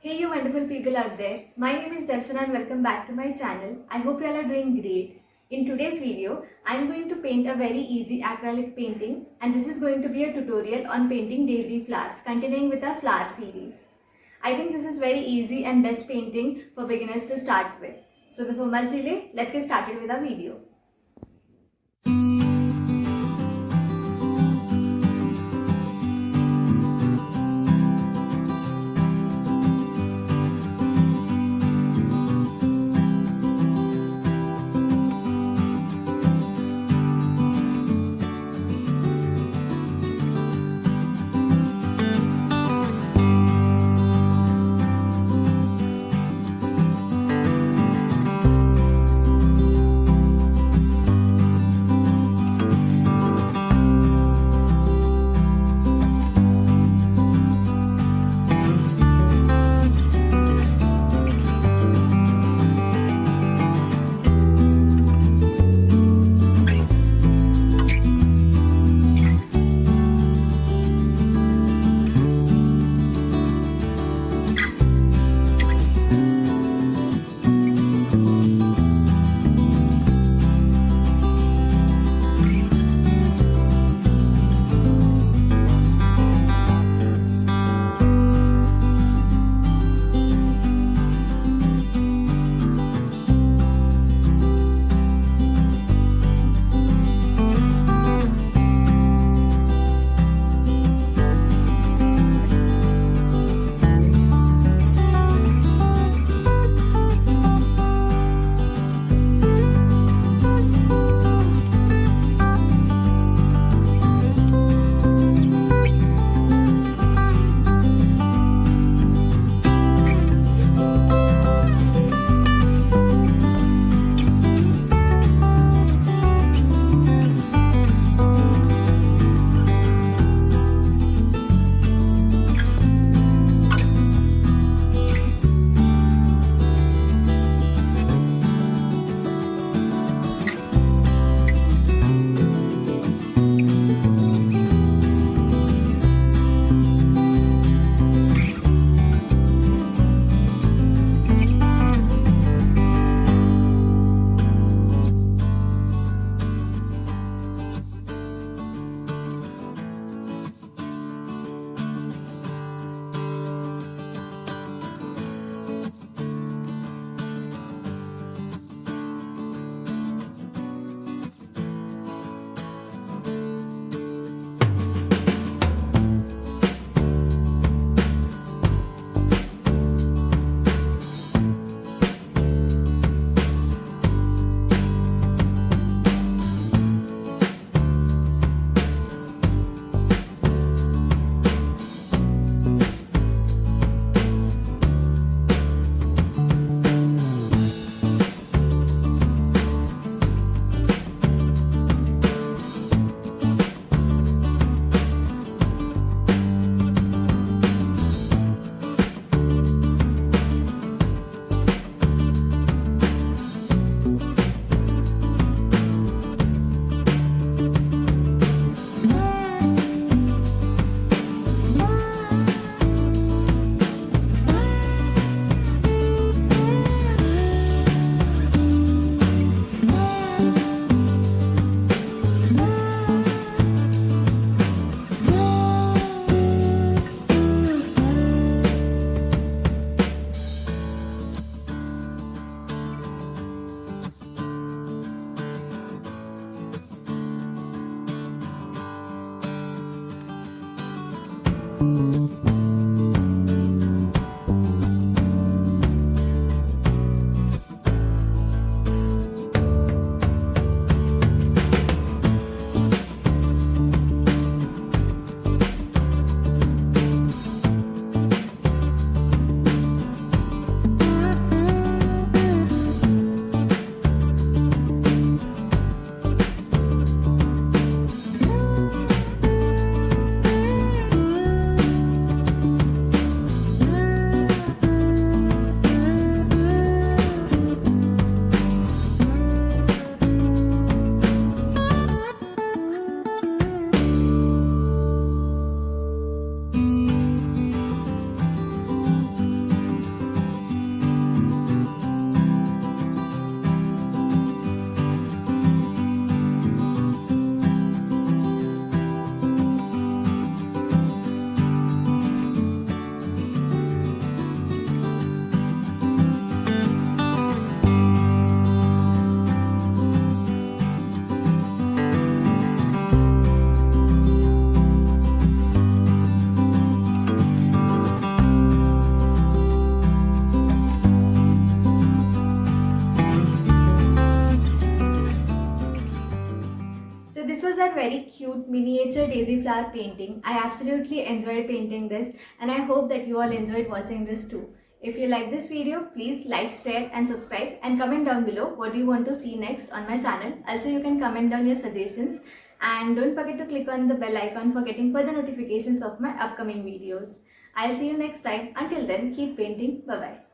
Hey you wonderful people out there, my name is Darshana and welcome back to my channel. I hope you all are doing great. In today's video, I am going to paint a very easy acrylic painting and this is going to be a tutorial on painting daisy flowers continuing with our flower series. I think this is very easy and best painting for beginners to start with. So before much delay, let's get started with our video. very cute miniature daisy flower painting. I absolutely enjoyed painting this and I hope that you all enjoyed watching this too. If you like this video, please like, share and subscribe and comment down below what do you want to see next on my channel. Also, you can comment down your suggestions and don't forget to click on the bell icon for getting further notifications of my upcoming videos. I'll see you next time. Until then, keep painting. Bye bye.